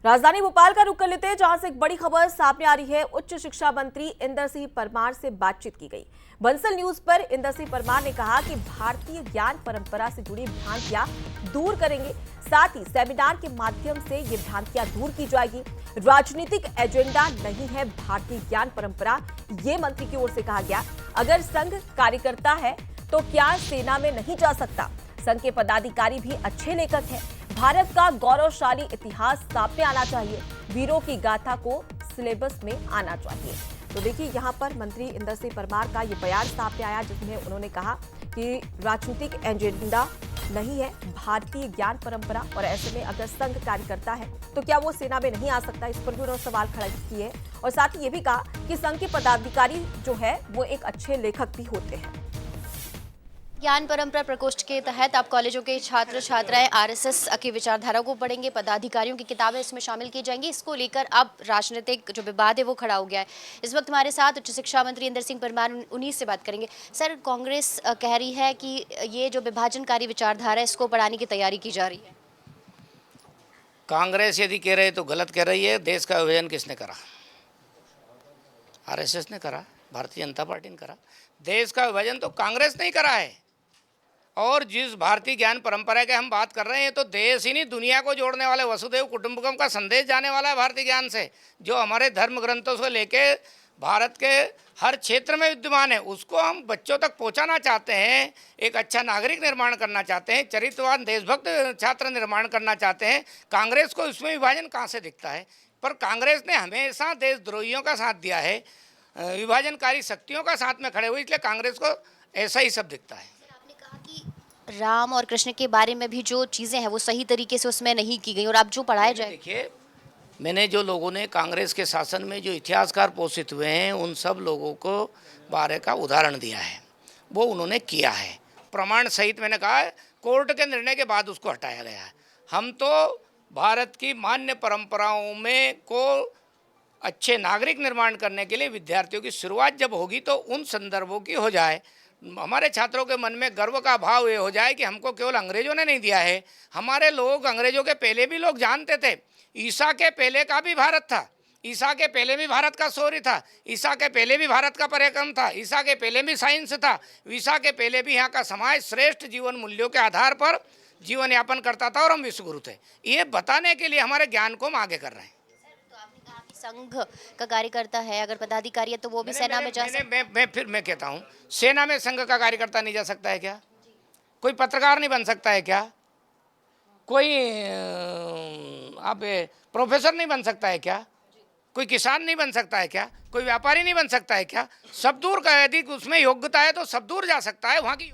राजधानी भोपाल का रुख कर लेते हैं, जहां से एक बड़ी खबर सामने आ रही है। उच्च शिक्षा मंत्री इंदर सिंह परमार से बातचीत की गई। बंसल न्यूज पर इंदर सिंह परमार ने कहा कि भारतीय ज्ञान परंपरा से जुड़ी भ्रांतियां दूर करेंगे, साथ ही सेमिनार के माध्यम से ये भ्रांतियां दूर की जाएगी। राजनीतिक एजेंडा नहीं है भारतीय ज्ञान परंपरा, ये मंत्री की ओर से कहा गया। अगर संघ कार्यकर्ता है तो क्या सेना में नहीं जा सकता? संघ के पदाधिकारी भी अच्छे लेखक हैं। भारत का गौरवशाली इतिहास सामने आना चाहिए, वीरों की गाथा को सिलेबस में आना चाहिए। तो देखिए, यहाँ पर मंत्री इंदर सिंह परमार का ये बयान सामने आया, जिसमें उन्होंने कहा कि राजनीतिक एजेंडा नहीं है भारतीय ज्ञान परंपरा, और ऐसे में अगर संघ कार्यकर्ता है तो क्या वो सेना में नहीं आ सकता? इस पर भी उन्होंने सवाल खड़ा किए और साथ ही ये भी कहा कि संघ के पदाधिकारी जो है वो एक अच्छे लेखक भी होते हैं। ज्ञान परंपरा प्रकोष्ठ के तहत आप कॉलेजों के छात्र छात्राएं आरएसएस की विचारधारा को पढ़ेंगे, पदाधिकारियों की किताबें इसमें शामिल की जाएंगी। इसको लेकर अब राजनीतिक जो विवाद है वो खड़ा हो गया है। इस वक्त हमारे साथ उच्च शिक्षा मंत्री इंदर सिंह परमार, उन्हीं से बात करेंगे। सर, कांग्रेस कह रही है कि ये जो विभाजनकारी विचारधारा है इसको बढ़ाने की तैयारी की जा रही है। कांग्रेस यदि कह रहे तो गलत कह रही है। देश का विभाजन किसने करा? आरएसएस ने करा, भारतीय जनता पार्टी ने करा। देश का विभाजन तो कांग्रेस ने ही करा है। और जिस भारतीय ज्ञान परंपरा के हम बात कर रहे हैं, तो देश ही नहीं दुनिया को जोड़ने वाले वसुधैव कुटुंबकम का संदेश जाने वाला है भारतीय ज्ञान से, जो हमारे धर्म ग्रंथों से लेके भारत के हर क्षेत्र में विद्यमान है। उसको हम बच्चों तक पहुंचाना चाहते हैं, एक अच्छा नागरिक निर्माण करना चाहते हैं, चरित्रवान देशभक्त छात्र निर्माण करना चाहते हैं। कांग्रेस को इसमें विभाजन कहाँ से दिखता है? पर कांग्रेस ने हमेशा देशद्रोहियों का साथ दिया है, विभाजनकारी शक्तियों का साथ में खड़े हुए, इसलिए कांग्रेस को ऐसा ही सब दिखता है। राम और कृष्ण के बारे में भी जो चीज़ें हैं वो सही तरीके से उसमें नहीं की गई, और अब जो पढ़ाया जाए। देखिए, मैंने जो लोगों ने कांग्रेस के शासन में जो इतिहासकार पोषित हुए हैं, उन सब लोगों को बारे का उदाहरण दिया है, वो उन्होंने किया है प्रमाण सहित। मैंने कहा है, कोर्ट के निर्णय के बाद उसको हटाया गया है। हम तो भारत की मान्य परंपराओं में को अच्छे नागरिक निर्माण करने के लिए विद्यार्थियों की शुरुआत जब होगी तो उन संदर्भों की हो जाए, हमारे छात्रों के मन में गर्व का भाव ये हो जाए कि हमको केवल अंग्रेजों ने नहीं दिया है। हमारे लोग अंग्रेजों के पहले भी लोग जानते थे, ईसा के पहले का भी भारत था, ईसा के पहले भी भारत का शौर्य था, ईसा के पहले भी भारत का पराक्रम था, ईसा के पहले भी साइंस था, ईसा के पहले भी यहाँ का समाज श्रेष्ठ जीवन मूल्यों के आधार पर जीवन यापन करता था और हम विश्वगुरु थे। ये बताने के लिए हमारे ज्ञान को हम आगे कर रहे हैं। संघ का कार्यकर्ता है, अगर पदाधिकारी है तो वो भी सेना में जा सकता। मैं कहता हूँ, सेना में संघ का कार्यकर्ता नहीं जा सकता है क्या? कोई पत्रकार नहीं बन सकता है क्या? कोई आप प्रोफेसर नहीं बन सकता है क्या? कोई किसान नहीं बन सकता है क्या? कोई व्यापारी नहीं बन सकता है क्या? सब दूर का, यदि उसमें योग्यता है तो सब दूर जा सकता है। वहाँ की